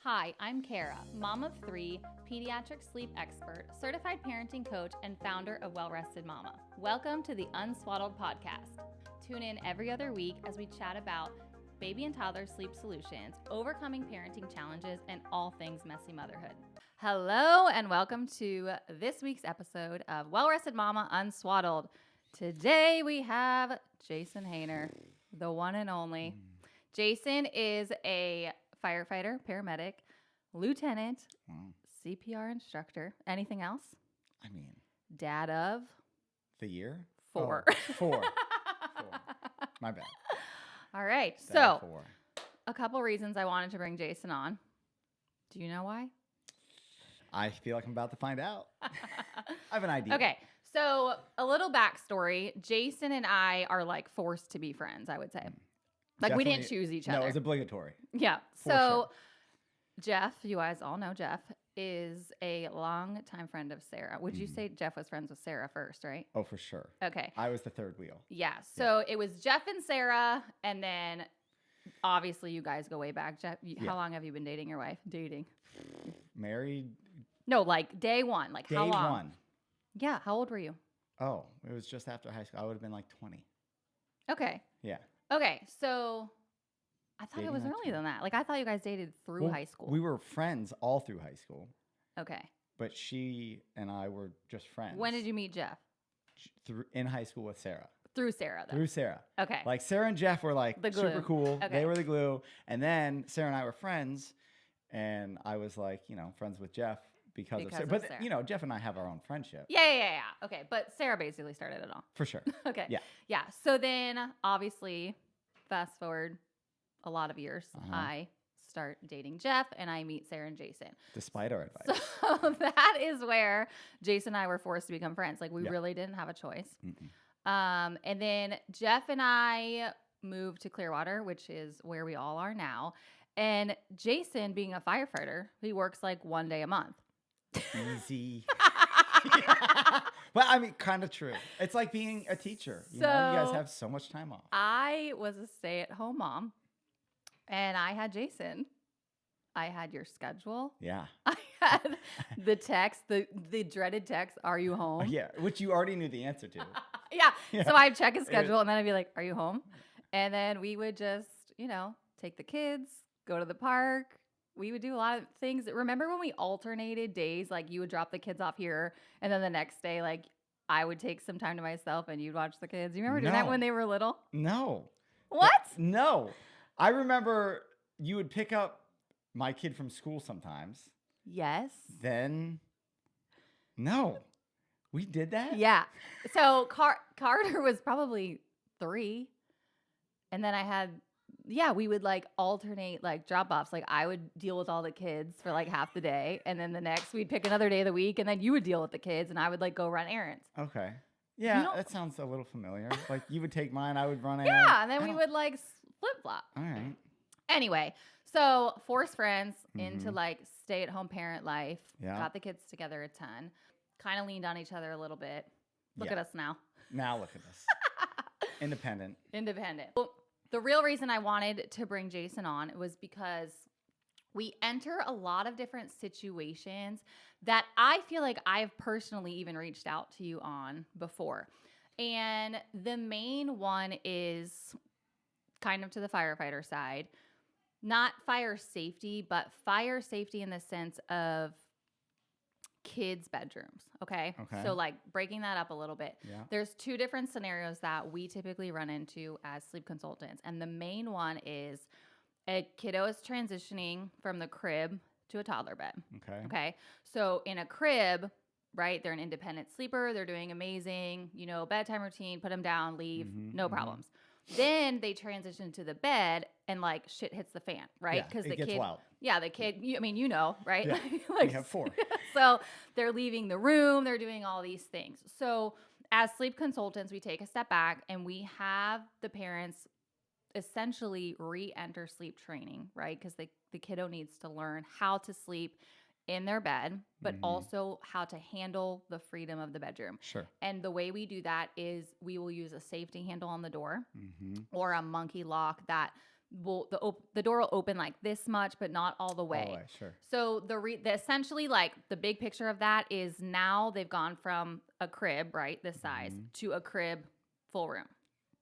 Hi, I'm Kara, mom of 3, pediatric sleep expert, certified parenting coach, and founder of Well Rested Mama. Welcome to the Unswaddled podcast. Tune in every other week as we chat about baby and toddler sleep solutions, overcoming parenting challenges, and all things messy motherhood. Hello, and welcome to this week's episode of Well Rested Mama Unswaddled. Today we have Jason Hayner, the one and only. Jason is a firefighter, paramedic, lieutenant, CPR instructor. Anything else? I mean, dad of the year? 4. Oh, 4. 4. My bad. All right. Dad So, of 4. a couple reasons I wanted to bring Jason on. Do you know why? I feel like I'm about to find out. I have an idea. Okay. So, a little backstory. Jason and I are like forced to be friends, I would say. Like, we didn't choose each other. No, it was obligatory. Yeah. For So, sure. Jeff, you guys all know Jeff, is a longtime friend of Sarah. Would you say Jeff was friends with Sarah first, right? Oh, for sure. Okay. I was the third wheel. Yeah. So it was Jeff and Sarah, and then obviously you guys go way back. Jeff, how long have you been dating your wife? Dating? Married No, like day one. Like day how long? 1. Yeah. How old were you? Oh, it was just after high school. I would have been like 20. Okay. Yeah. Okay. So I thought it Dating was like earlier than that. Like I thought you guys dated through Well, high school. We were friends all through high school, Okay. but she and I were just friends. When did you meet Jeff? In high school with Sarah. Through Sarah, though. Through Sarah. Okay. Like Sarah and Jeff were like The super glue. cool. Okay. They were the glue. And then Sarah and I were friends, and I was like, friends with Jeff because of Sarah. of But Sarah. Jeff and I have our own friendship. Yeah. Okay. But Sarah basically started it all. For sure. Okay. Yeah. Yeah. So then obviously fast forward a lot of years, Uh-huh. I start dating Jeff and I meet Sarah and Jason. Despite our advice. So that is where Jason and I were forced to become friends. Like we Yeah. really didn't have a choice. Mm-mm. And then Jeff and I moved to Clearwater, which is where we all are now. And Jason, being a firefighter, he works like one day a month. Easy. But I mean, kind of true. It's like being a teacher. You guys So- have so much time off. I was a stay-at-home mom, and I had Jason. I had your schedule. Yeah. I had the text, the dreaded text, "Are you home?" Yeah, which you already knew the answer to. Yeah. Yeah. So I'd check his schedule, and then I'd be like, "Are you home?" And then we would just, take the kids, go to the park. We would do a lot of things. Remember when we alternated days? Like you would drop the kids off here, and then the next day, like I would take some time to myself, and you'd watch the kids. You remember doing that No. when they were little? No. What? No. I remember you would pick up my kid from school sometimes. Yes. Then, no. We did that? Yeah. So Carter was probably 3. And then I had, we would like alternate like drop offs. Like I would deal with all the kids for like half the day. And then the next we'd pick another day of the week. And then you would deal with the kids and I would like go run errands. Okay. Yeah, don't- that sounds a little familiar. Like you would take mine, I would run Yeah. And then I we don't- would like flip flop. All right. Anyway, so forced friends into Mhm. like stay at home parent life. Yeah. Got the kids together a ton. Kind of leaned on each other a little bit. Look Yeah. at us now. Now look at us. Independent. Well, the real reason I wanted to bring Jason on was because we enter a lot of different situations that I feel like I've personally even reached out to you on before. And the main one is kind of to the firefighter side, not fire safety, but fire safety in the sense of kids' bedrooms. Okay. Okay. So like breaking that up a little bit. Yeah. There's 2 different scenarios that we typically run into as sleep consultants. And the main one is a kiddo is transitioning from the crib to a toddler bed. Okay. Okay. So in a crib, right, they're an independent sleeper. They're doing amazing, bedtime routine, put them down, leave, Mhm, no mhm. problems. Then they transition to the bed and like shit hits the fan, right? Yeah, it gets wild. Yeah, the kid, right? Yeah. Like, We have 4. so they're leaving the room, they're doing all these things. So as sleep consultants, we take a step back and we have the parents essentially re-enter sleep training, right? Because the kiddo needs to learn how to sleep in their bed, but Mhm. also how to handle the freedom of the bedroom. Sure. And the way we do that is we will use a safety handle on the door Mm-hmm. or a monkey lock that the door will open like this much, but not all the way. All the way, sure. So the essentially like the big picture of that is now they've gone from a crib, right, this size, to a crib full room.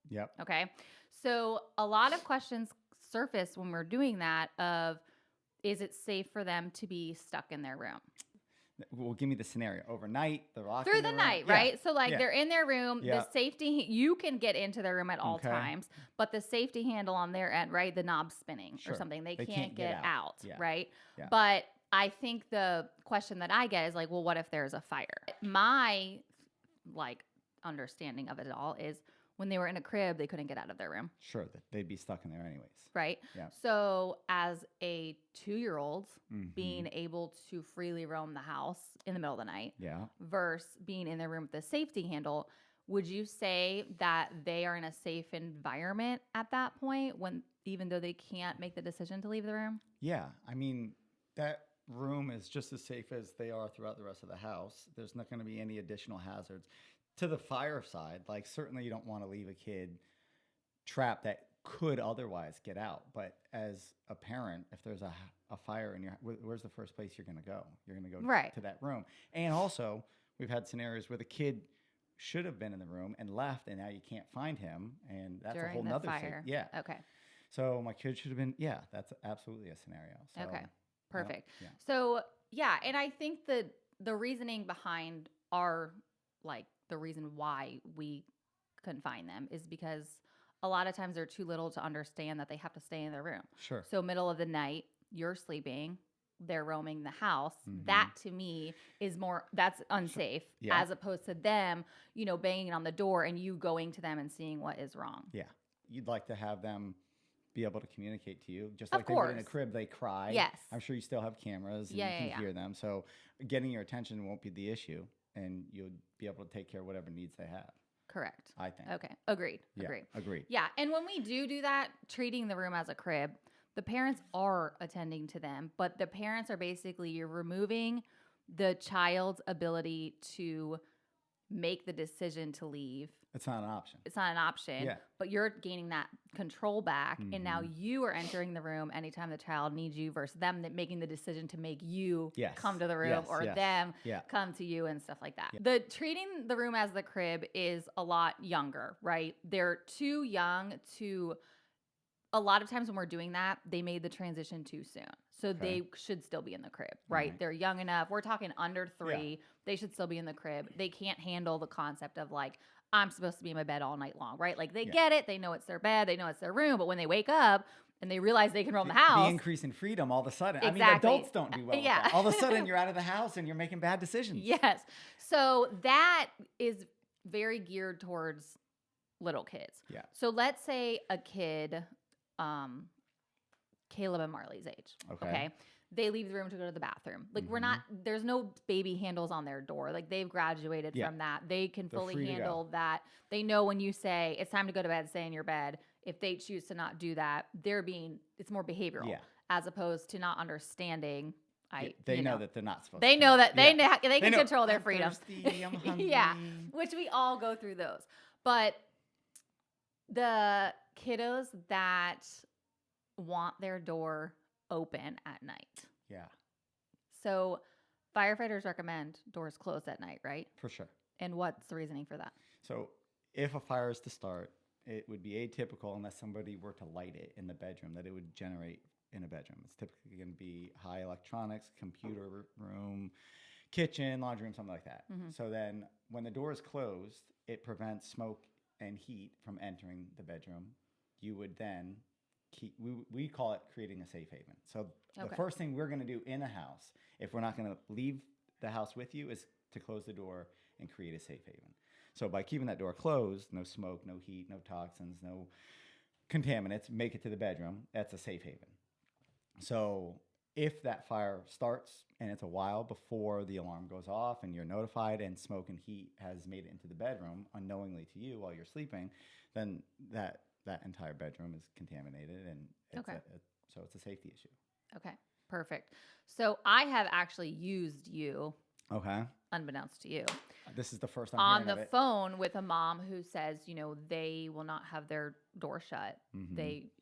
Yep. Okay. So a lot of questions surface when we're doing that of, is it safe for them to be stuck in their room? Well, give me the scenario. Overnight, they're locked Through in the room. night, right? So like they're in their room, Yeah. the safety, you can get into their room at all times, but the safety handle on their end, right? The knob's spinning or something. They can't get out, right? Yeah. But I think the question that I get is like, well, what if there's a fire? My like understanding of it all is when they were in a crib, they couldn't get out of their room. Sure, they'd be stuck in there anyways. Right? Yeah. So as a 2-year-old, being able to freely roam the house in the middle of the night versus being in their room with the safety handle, would you say that they are in a safe environment at that point when even though they can't make the decision to leave the room? Yeah. I mean, that room is just as safe as they are throughout the rest of the house. There's not going to be any additional hazards. To the fire side, like certainly you don't want to leave a kid trapped that could otherwise get out. But as a parent, if there's a fire in your, where's the first place you're going to go? You're going to go to that room. And also, we've had scenarios where the kid should have been in the room and left, and now you can't find him, and that's during a whole the nother fire. thing. Yeah. Okay. So my kid should have been. Yeah, that's absolutely a scenario. So, okay. Perfect. Yeah. So yeah, and I think that the reasoning behind our like the reason why we confine them is because a lot of times they're too little to understand that they have to stay in their room. Sure. So middle of the night, you're sleeping, they're roaming the house. That to me is that's unsafe as opposed to them, banging on the door and you going to them and seeing what is wrong. Yeah. You'd like to have them be able to communicate to you. Just like they course. would in a crib, they cry. Yes. I'm sure you still have cameras and you can hear them. So getting your attention won't be the issue and you'll be able to take care of whatever needs they have. Correct. I think. Okay. Agreed. Yeah. Agreed. Yeah. And when we do that, treating the room as a crib, the parents are attending to them, but the parents are basically, you're removing the child's ability to make the decision to leave. It's not an option. It's not an option, but you're gaining that control back. And now you are entering the room anytime the child needs you versus them making the decision to make you come to the room or them come to you and stuff like that. The treating the room as the crib is a lot younger, right? They're too young to, a lot of times when we're doing that, they made the transition too soon. So they should still be in the crib, right? They're young enough. We're talking under 3. They should still be in the crib. They can't handle the concept of like, I'm supposed to be in my bed all night long, right? Like they get it. They know it's their bed. They know it's their room. But when they wake up and they realize they can roam the house. The increase in freedom all of a sudden. Exactly. I mean, adults don't do well with that. All of a sudden you're out of the house and you're making bad decisions. Yes. So that is very geared towards little kids. Yeah. So let's say a kid, Caleb and Marley's age. Okay. They leave the room to go to the bathroom. Like there's no baby handles on their door. Like they've graduated from that. They can fully handle that. They know when you say it's time to go to bed, stay in your bed. If they choose to not do that, it's more behavioral as opposed to not understanding. They know that they're not supposed to. They know that they can control their I'm freedom. Thirsty, I'm hungry. Yeah. Which we all go through those. But the kiddos that want their door open at night. Yeah. So firefighters recommend doors closed at night, right? For sure. And what's the reasoning for that? So if a fire is to start, it would be atypical unless somebody were to light it in the bedroom that it would generate in a bedroom. It's typically going to be high electronics, computer room, kitchen, laundry room, something like that. So then when the door is closed, it prevents smoke and heat from entering the bedroom. You would then we call it creating a safe haven. So the first thing we're going to do in a house, if we're not going to leave the house with you, is to close the door and create a safe haven. So by keeping that door closed, no smoke, no heat, no toxins, no contaminants, make it to the bedroom, that's a safe haven. So if that fire starts and it's a while before the alarm goes off and you're notified and smoke and heat has made it into the bedroom unknowingly to you while you're sleeping, then that entire bedroom is contaminated and so it's a safety issue. Okay. Perfect. So I have actually used you. Okay. Unbeknownst to you. This is the first time on the phone with a mom who says, they will not have their door shut.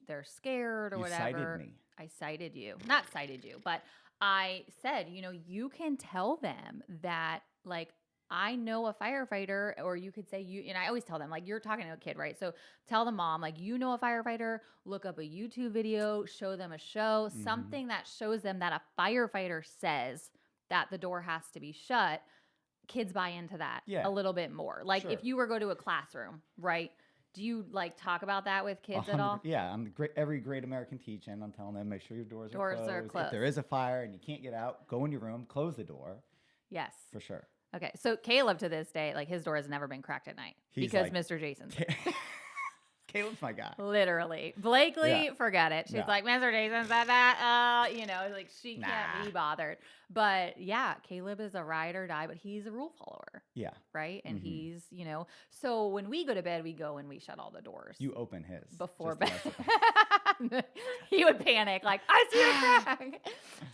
they're scared or You whatever. cited me. I cited you. Not cited you, but I said, you can tell them that, like, I know a firefighter, or you could say and I always tell them, like, you're talking to a kid, right? So tell the mom, like, you know a firefighter, look up a YouTube video, show them a show, something that shows them that a firefighter says that the door has to be shut. Kids buy into that a little bit more. Like, if you were go to a classroom, right? Do you, like, talk about that with kids at all? Yeah, I'm every great American teaching. I'm telling them, make sure your doors are closed. If there is a fire and you can't get out, go in your room, close the door. Yes. For sure. Okay, so Caleb, to this day, like, his door has never been cracked at night because like, Mr. Jason's. Caleb's my guy. Literally. Blakely, forget it. She's like, Mr. Jason said that. Like, she can't be bothered. But yeah, Caleb is a ride or die, but he's a rule follower. Yeah. Right? And he's, so when we go to bed, we go and we shut all the doors. You open his. Before bed. He would panic, like, I see a crack.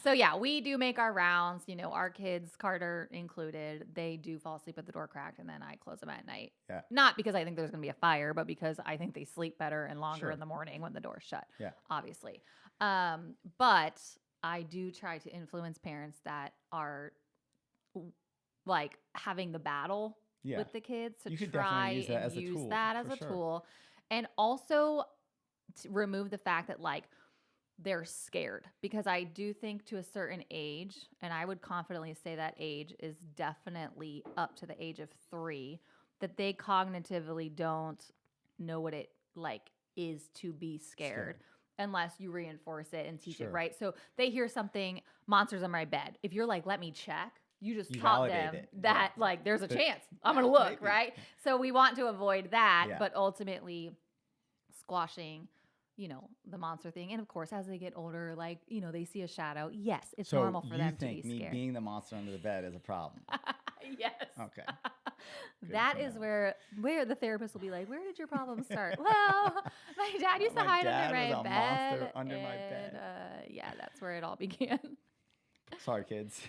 So yeah, we do make our rounds. Our kids, Carter included, they do fall asleep with the door cracked, and then I close them at night. Yeah. Not because I think there's going to be a fire, but because I think they sleep better and longer in the morning when the door's shut. Yeah. Obviously. But I do try to influence parents that are, like, having the battle with the kids to try and use that as a tool. And also to remove the fact that, like, they're scared, because I do think to a certain age, and I would confidently say that age is definitely up to the age of 3, that they cognitively don't know what it, like, is to be scared. Unless you reinforce it and teach it right. So they hear something, monsters on my bed. If you're like, let me check, you just taught them that, like, there's a chance I'm going to look, right? So we want to avoid that, but ultimately squashing, the monster thing. And of course, as they get older, like, they see a shadow. Yes, it's normal for them to be scared. So you think me being the monster under the bed is a problem? Yes. Okay. That is where the therapist will be like, where did your problem start? Well, my dad used to hide under my bed. Monster under my bed. Yeah, that's where it all began. Sorry, kids.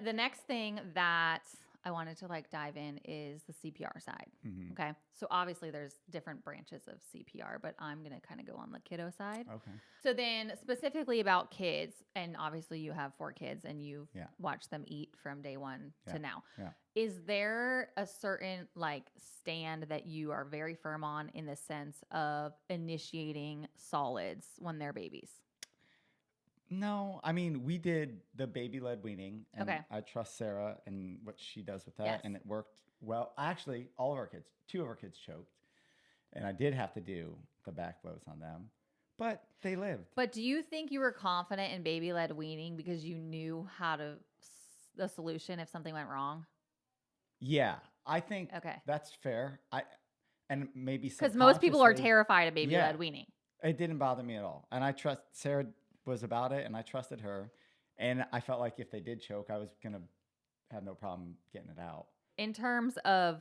The next thing that I wanted to, like, dive in is the CPR side. Okay. So obviously there's different branches of CPR, but I'm going to kind of go on the kiddo side. Okay. So then specifically about kids, and obviously you have 4 kids and you've watched them eat from day 1 to now. Yeah. Is there a certain, like, stand that you are very firm on in the sense of initiating solids when they're babies? No, I mean, we did the baby-led weaning, and I trust Sarah and what she does with that, and it worked well. Actually, all of our kids, 2 of our kids choked, and I did have to do the back blows on them, but they lived. But do you think you were confident in baby-led weaning because you knew the solution if something went wrong? Yeah, I think that's fair. And maybe because most people are terrified of baby-led weaning. It didn't bother me at all, and I trust Sarah was about it, and I trusted her, and I felt like if they did choke, I was gonna have no problem getting it out. In terms of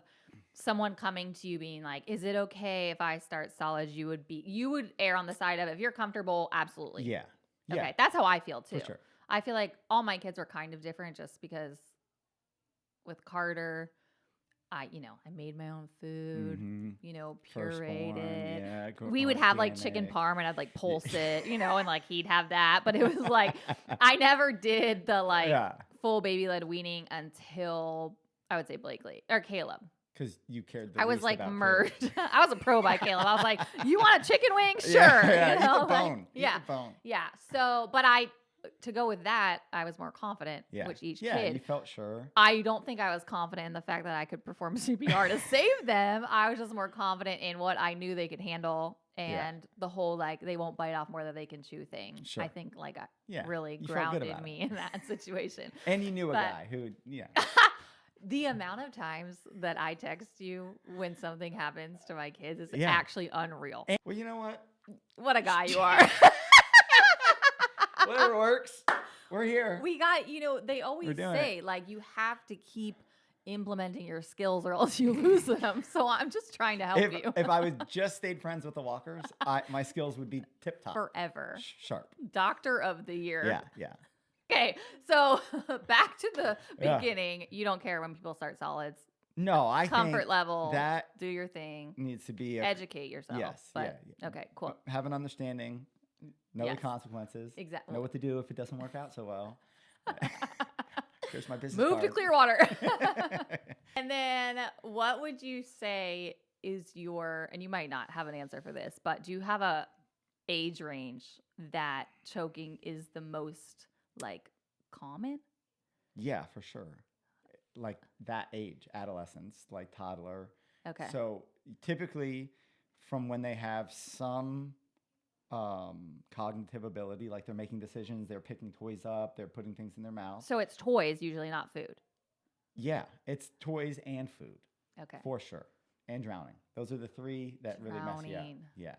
someone coming to you being like, is it okay if I start solids? You would err on the side of, if you're comfortable, absolutely. Yeah. Okay, that's how I feel too. For sure. I feel like all my kids are kind of different, just because with Carter, I made my own food, pureed it. Yeah, we would have like chicken parm, and I'd like pulse it, and like he'd have that. But it was like, I never did the full baby-led weaning until, I would say, Blakely or Caleb. Because you cared the least about Caleb. I was like merged. I was a pro by Caleb. I was like, you want a chicken wing? Sure. Eat the bone. Eat the bone. Yeah. So, but to go with that, I was more confident with each kid. Yeah, you felt sure. I don't think I was confident in the fact that I could perform CPR to save them. I was just more confident in what I knew they could handle, and the whole, like, they won't bite off more than they can chew thing. Sure. I think, like, really grounded me in that situation. And you knew a guy who, the amount of times that I text you when something happens to my kids is actually unreal. Well, you know what? What a guy you are. Whatever works. We're here. We got, they always say, like, you have to keep implementing your skills or else you lose them. So I'm just trying to help you. If I would just stayed friends with the walkers, my skills would be tip top. Forever. Sharp. Doctor of the year. Yeah. Okay. So back to the beginning. You don't care when people start solids. No, I Comfort think level. that Do your thing. needs to be Educate yourself. yes. But, Yeah. okay, cool. Have an understanding. Know Yes. the consequences. Exactly. Know what to do if it doesn't work out so well. Here's my business Move card. to Clearwater. And then what would you say is your, and you might not have an answer for this, but do you have a age range that choking is the most like common? Yeah, for sure. Like that age, adolescence, like toddler. Okay. So typically from when they have some cognitive ability, like they're making decisions, they're picking toys up, they're putting things in their mouth. So it's toys, usually not food. Yeah, it's toys and food. Okay. For sure. And drowning. Those are the three that really mess you up. Yeah.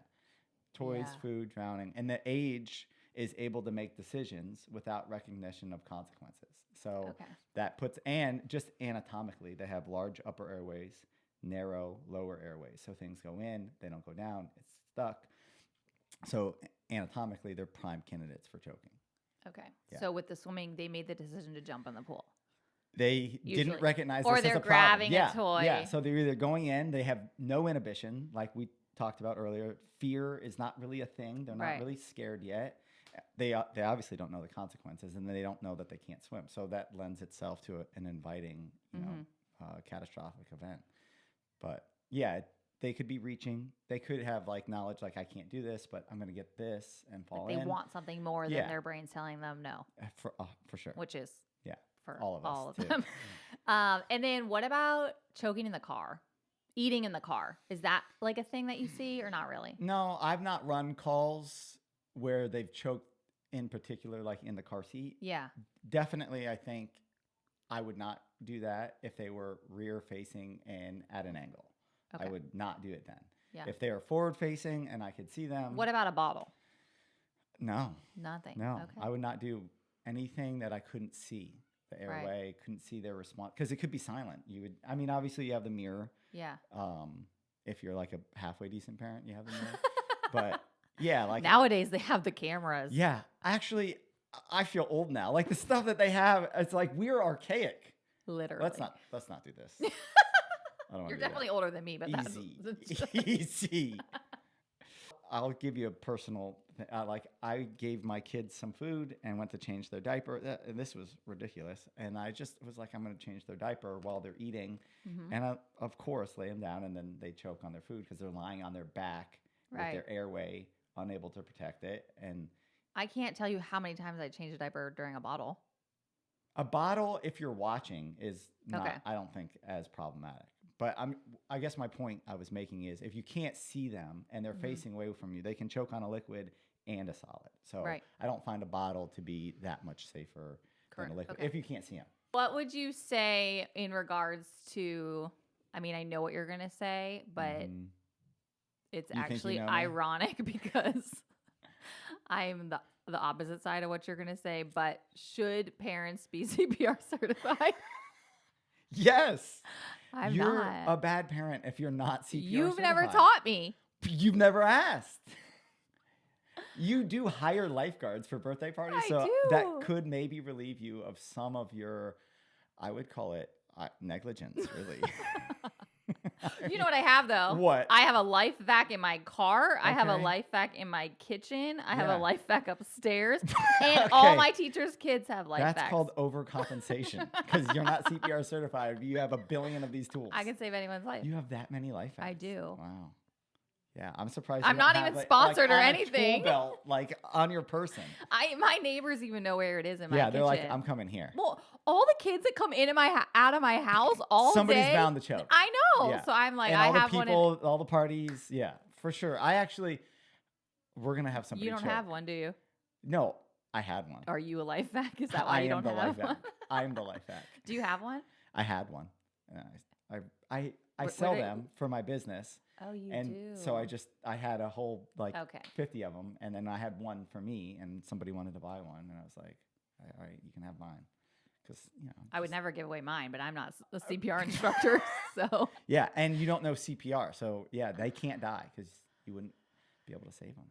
Toys, Yeah. food, drowning. And the age is able to make decisions without recognition of consequences. So Okay. that puts, and just anatomically, they have large upper airways, narrow lower airways. So things go in, they don't go down, it's stuck. So anatomically, they're prime candidates for choking. Okay. Yeah. So with the swimming, they made the decision to jump in the pool. They Usually. didn't recognize Or this they're as a problem. grabbing a toy. Yeah, so they're either going in, they have no inhibition, like we talked about earlier. Fear is not really a thing. They're not Right. really scared yet. They obviously don't know the consequences, and they don't know that they can't swim. So that lends itself to an inviting, catastrophic event. But yeah, they could be reaching. They could have like knowledge, like I can't do this, but I'm going to get this and fall Like in. they want something more Yeah. than their brain's telling them no, For sure. which is Yeah, for all of us too. them. And then what about choking in the car? Eating in the car. Is that like a thing that you see or not really? No, I've not run calls where they've choked in particular, like in the car seat. Yeah. Definitely, I think I would not do that if they were rear facing and at an angle. Okay. I would not do it then. Yeah. If they are forward facing and I could see them. What about a bottle? No. Nothing. No. Okay. I would not do anything that I couldn't see. The airway, couldn't see their response. Because it could be silent. Obviously you have the mirror. Yeah. If you're like a halfway decent parent, you have the mirror. But yeah, like nowadays they have the cameras. yeah, actually, I feel old now. Like the stuff that they have, it's like we're archaic. Literally. Let's not do this. I don't You're do definitely older than me, but easy. that's Easy. I'll give you a personal. Like I gave my kids some food and went to change their diaper. And this was ridiculous, and I just was like, I'm going to change their diaper while they're eating, and I, of course, lay them down, and then they choke on their food because they're lying on their back with their airway, unable to protect it. And I can't tell you how many times I changed a diaper during a bottle. a bottle, if you're watching, is not, Okay. I don't think, as problematic. But I guess my point I was making is if you can't see them and they're facing away from you, they can choke on a liquid and a solid. So I don't find a bottle to be that much safer than a liquid if you can't see them. What would you say in regards to, I mean, I know what you're going to say, but it's You think you actually know me? ironic because I'm the opposite side of what you're going to say, but should parents be CPR certified? Yes. I'm You're not. a bad parent if you're not CPR You've certified. never taught me. You've never asked. You do hire lifeguards for birthday parties, I so do. that could maybe relieve you of some of your, I would call it negligence, really. You know what I have though? What? I have a life vac in my car. I have a Okay. life vac in my kitchen. I have Yeah. a life vac upstairs. And all my teachers' kids have life vacs. That's called overcompensation because you're not CPR certified. You have a billion of these tools. I can save anyone's life. You have that many life hacks. I do. Wow. Yeah, I'm surprised. I'm you don't not have, even like, sponsored or on a anything. tool belt, like on your person. My neighbors even know where it is in my kitchen. They're like, I'm coming here. Well, all the kids that come into my out of my house all Somebody's day. bound to choke. I know. Yeah. So I'm like, And I all have the one. people, all the parties. Yeah, for sure. We're gonna have somebody. You don't choke. have one, do you? No, I had one. Are you a life vac? Is that why you don't am the have life one? vac. I am the life vac. Do you have one? I had one. And I What sell are they- them for my business. Oh, you And do. so I had a whole like Okay. 50 of them, and then I had one for me, and somebody wanted to buy one, and I was like, all right, you can have mine, because I would never give away mine, but I'm not a CPR instructor, so. Yeah, and you don't know CPR, so yeah, they can't die because you wouldn't be able to save them.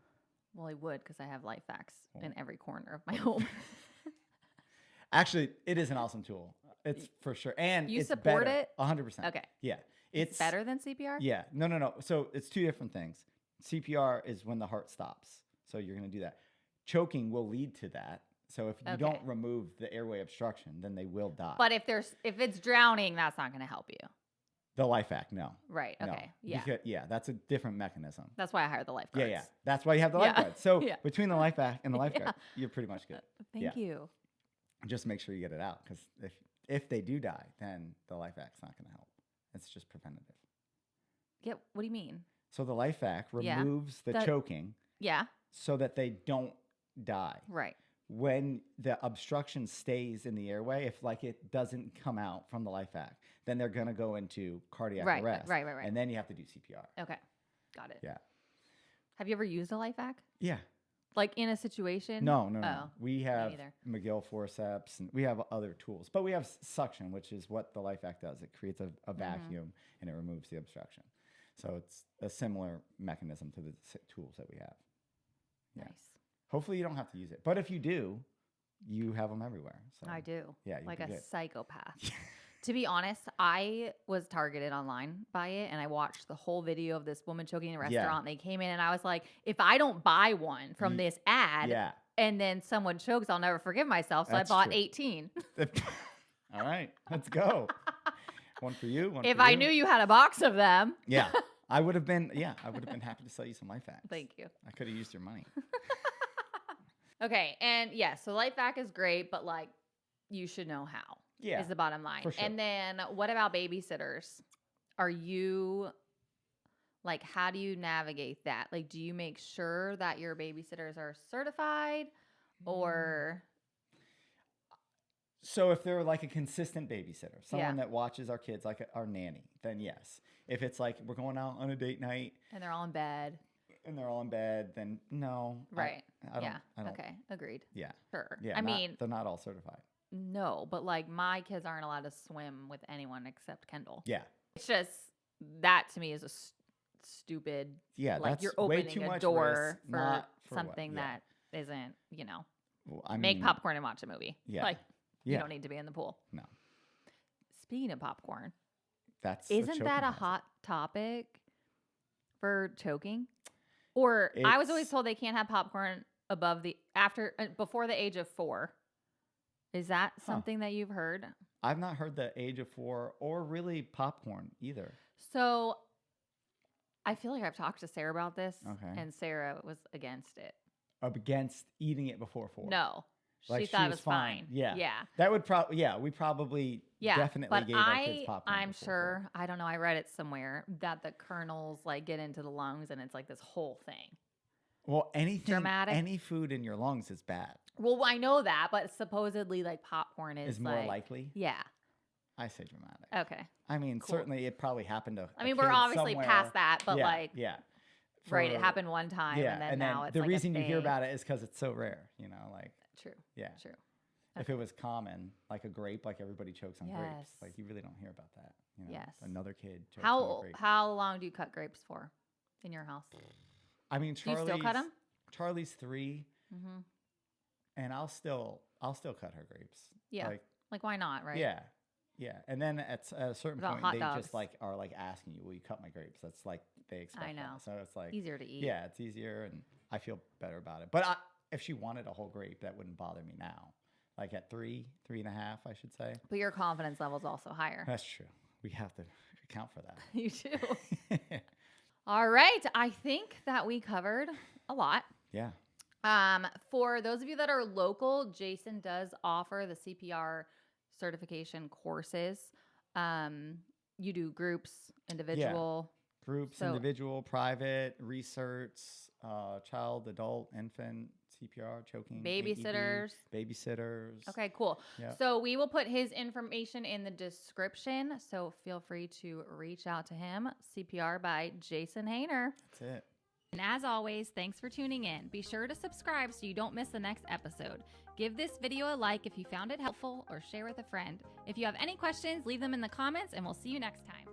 Well, I would because I have life vacs in every corner of my home. Actually, it is an awesome tool. it's for sure. And You it's support better, it? 100%. Okay. Yeah. It's better than CPR? Yeah. No. So it's two different things. CPR is when the heart stops. So you're going to do that. Choking will lead to that. So if you don't remove the airway obstruction, then they will die. But if it's drowning, that's not going to help you. The life act, no. Right. Okay. No. Because, that's a different mechanism. That's why I hired the lifeguards. Yeah. That's why you have the lifeguards. So between the life act and the lifeguard, you're pretty much good. Thank you. Just make sure you get it out, because if they do die, then the life act's not going to help. It's just preventative. Yeah. What do you mean? So the life act removes the choking. Yeah. So that they don't die. Right. When the obstruction stays in the airway, if it doesn't come out from the life act, then they're going to go into cardiac arrest. Right. And then you have to do CPR. Okay. Got it. Yeah. Have you ever used a life act? Yeah. Like in a situation? No. Oh, We have McGill forceps, and we have other tools. But we have suction, which is what the life act does. It creates a vacuum, and it removes the obstruction. So it's a similar mechanism to the tools that we have. Yeah. Nice. Hopefully you don't have to use it. But if you do, you have them everywhere. So I do. Yeah. Like a psychopath. To be honest, I was targeted online by it, and I watched the whole video of this woman choking in a restaurant. They came in, and I was like, if I don't buy one from this ad and then someone chokes, I'll never forgive myself. So That's I bought true. 18. All right. Let's go. One for you. One if for you. I knew you had a box of them. Yeah. I would have been happy to sell you some life hacks. Thank you. I could have used your money. Okay. And so life hack is great, but you should know how. Yeah. Is the bottom line. For sure. And then what about babysitters? Are you how do you navigate that? Do you make sure that your babysitters are certified or? So if they're a consistent babysitter, someone that watches our kids like our nanny, then yes. If it's we're going out on a date night and they're all in bed, then no. Right. I don't. Okay. Agreed. Yeah. Sure. Yeah. I mean, they're not all certified. No, but my kids aren't allowed to swim with anyone except Kendall. Yeah. It's just that to me is a stupid. Yeah. That's you're way opening too a much door risk, for for something that isn't, Well, I mean, make popcorn and watch a movie. Yeah. You don't need to be in the pool. No. Speaking of popcorn, isn't that a hot topic for choking? Or I was always told they can't have popcorn before the age of 4. Is that something that you've heard? I've not heard the age of 4 or really popcorn either. So I feel like I've talked to Sarah about this, Okay. and Sarah was against it. Against eating it before 4? No. She thought it was fine. Yeah. Yeah. That would we probably definitely gave our kids popcorn. I'm before sure, I don't know, I read it somewhere that the kernels get into the lungs, and it's this whole thing. Well, anything, dramatic. Any food in your lungs is bad. Well, I know that, but supposedly popcorn is more likely. Yeah. I say dramatic. Okay. I mean, certainly it probably happened to. I mean, we're obviously past that, but yeah. Right, it happened one time, and then now it's the reason you hear about it is because it's so rare. True. Yeah. True. If it was common, like a grape, everybody chokes on grapes. You really don't hear about that. Yes. Another kid chokes on a grape. How long do you cut grapes for in your house? I mean, do you still cut them? Charlie's 3, and I'll still cut her grapes. Yeah. Why not? Right. Yeah. Yeah. And then at a certain point, they dogs. just are asking you, "Will you cut my grapes?" That's they expect. I know. That. So it's easier to eat. Yeah, it's easier, and I feel better about it. But if she wanted a whole grape, that wouldn't bother me now. At 3, 3.5, I should say. But your confidence level is also higher. That's true. We have to account for that. You do. All right. I think that we covered a lot. Yeah. For those of you that are local, Jason does offer the CPR certification courses. You do groups, individual. Yeah. Groups, individual, private, research, child, adult, infant, CPR, choking, babysitters. AED, babysitters. Okay, cool. Yeah. So we will put his information in the description. So feel free to reach out to him. CPR by Jason Hayner. That's it. And as always, thanks for tuning in. Be sure to subscribe so you don't miss the next episode. Give this video a like if you found it helpful, or share with a friend. If you have any questions, leave them in the comments, and we'll see you next time.